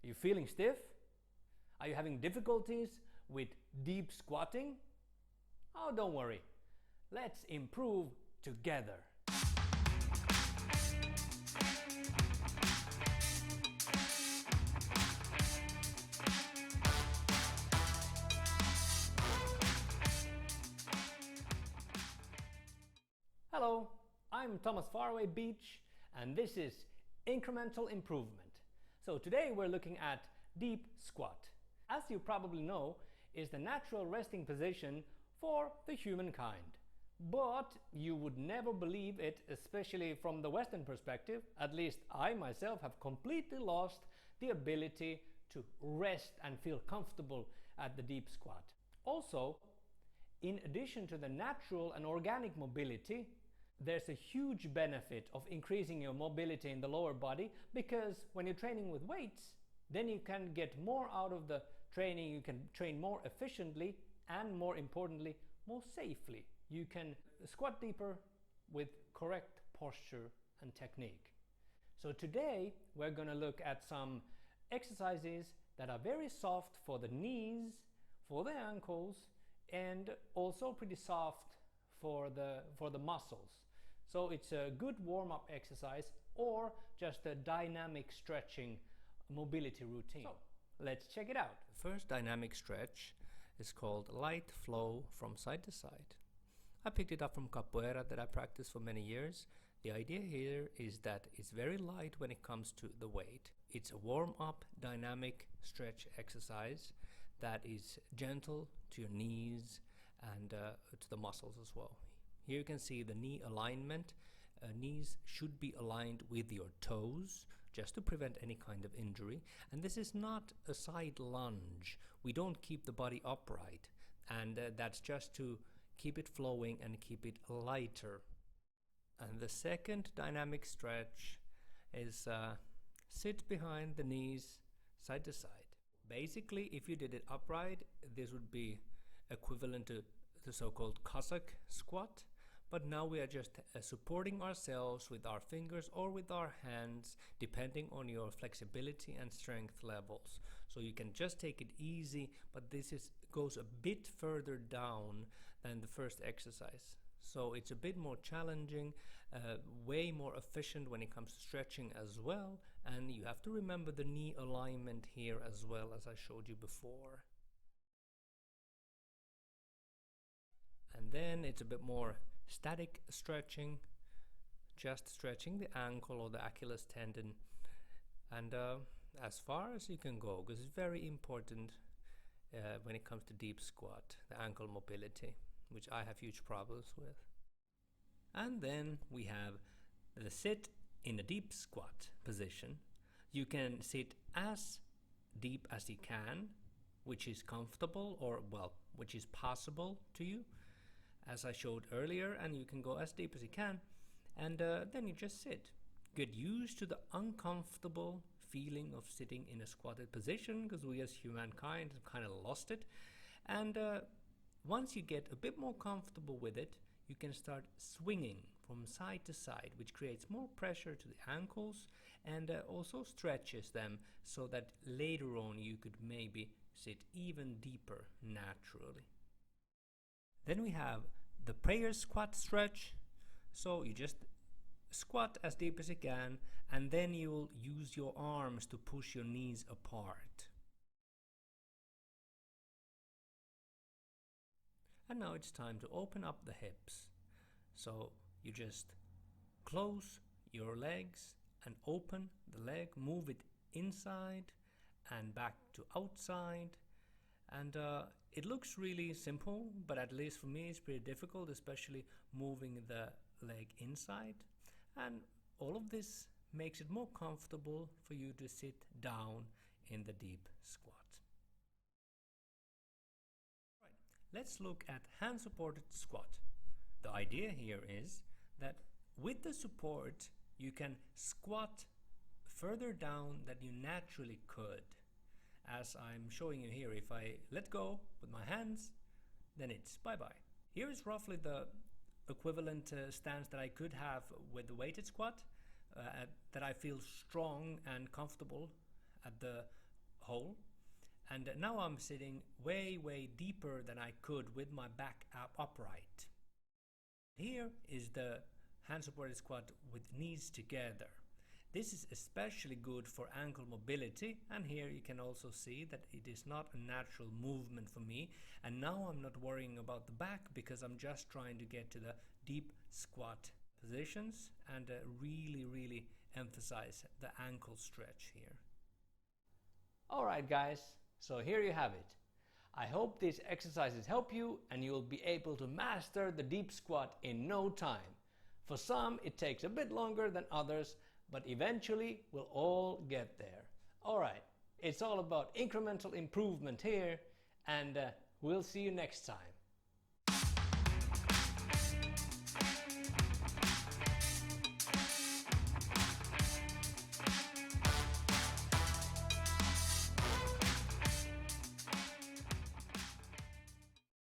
you feeling stiff? Are you having difficulties with deep squatting? Oh, don't worry. Let's improve together. Hello, I'm Thomas Faraway Beach, and this is Incremental Improvement. So today we're looking at deep squat. As you probably know, is the natural resting position for the humankind. But you would never believe it, especially from the Western perspective. At least I myself have completely lost the ability to rest and feel comfortable at the deep squat. Also, in addition to the natural and organic mobility, there's a huge benefit of increasing your mobility in the lower body, because when you're training with weights, then you can get more out of the training, you can train more efficiently, and more importantly, more safely. You can squat deeper with correct posture and technique. So today we're going to look at some exercises that are very soft for the knees, for the ankles, and also pretty soft for the muscles. So it's a good warm-up exercise or just a dynamic stretching mobility routine. So let's check it out. The first dynamic stretch is called light flow from side to side. I picked it up from capoeira that I practiced for many years. The idea here is that it's very light when it comes to the weight. It's a warm-up dynamic stretch exercise that is gentle to your knees and to the muscles as well. Here you can see the knee alignment. Knees should be aligned with your toes just to prevent any kind of injury. And this is not a side lunge. We don't keep the body upright, and that's just to keep it flowing and keep it lighter. And the second dynamic stretch is sit behind the knees side to side. Basically, if you did it upright, this would be equivalent to the so-called Cossack squat. But now we are just supporting ourselves with our fingers or with our hands, depending on your flexibility and strength levels. So you can just take it easy, but this goes a bit further down than the first exercise. So it's a bit more challenging, way more efficient when it comes to stretching as well. And you have to remember the knee alignment here as well, as I showed you before. And then it's a bit more static stretching, just stretching the ankle or the Achilles tendon, and as far as you can go, because it's very important when it comes to deep squat, the ankle mobility, which I have huge problems with. And then we have the sit in a deep squat position. You can sit as deep as you can, which is comfortable, or well, which is possible to you, as I showed earlier, and you can go as deep as you can, and then you just sit. Get used to the uncomfortable feeling of sitting in a squatted position, because we as humankind have kind of lost it. And once you get a bit more comfortable with it, you can start swinging from side to side, which creates more pressure to the ankles and also stretches them, so that later on you could maybe sit even deeper naturally. Then we have the prayer squat stretch. So you just squat as deep as you can, and then you'll use your arms to push your knees apart. And now it's time to open up the hips. So you just close your legs and open the leg, move it inside and back to outside. And it looks really simple, but at least for me it's pretty difficult, especially moving the leg inside. And all of this makes it more comfortable for you to sit down in the deep squat. Right. Let's look at hand supported squat. The idea here is that with the support you can squat further down than you naturally could. As I'm showing you here, if I let go with my hands, then it's bye-bye. Here is roughly the equivalent stance that I could have with the weighted squat, that I feel strong and comfortable at the hole. And now I'm sitting way deeper than I could with my back upright. Here is the hand supported squat with knees together. This is especially good for ankle mobility, and here you can also see that it is not a natural movement for me, and now I'm not worrying about the back because I'm just trying to get to the deep squat positions and really emphasize the ankle stretch here. Alright guys, so here you have it. I hope these exercises help you and you'll be able to master the deep squat in no time. For some it takes a bit longer than others, but eventually we'll all get there. Alright, it's all about incremental improvement here, and we'll see you next time.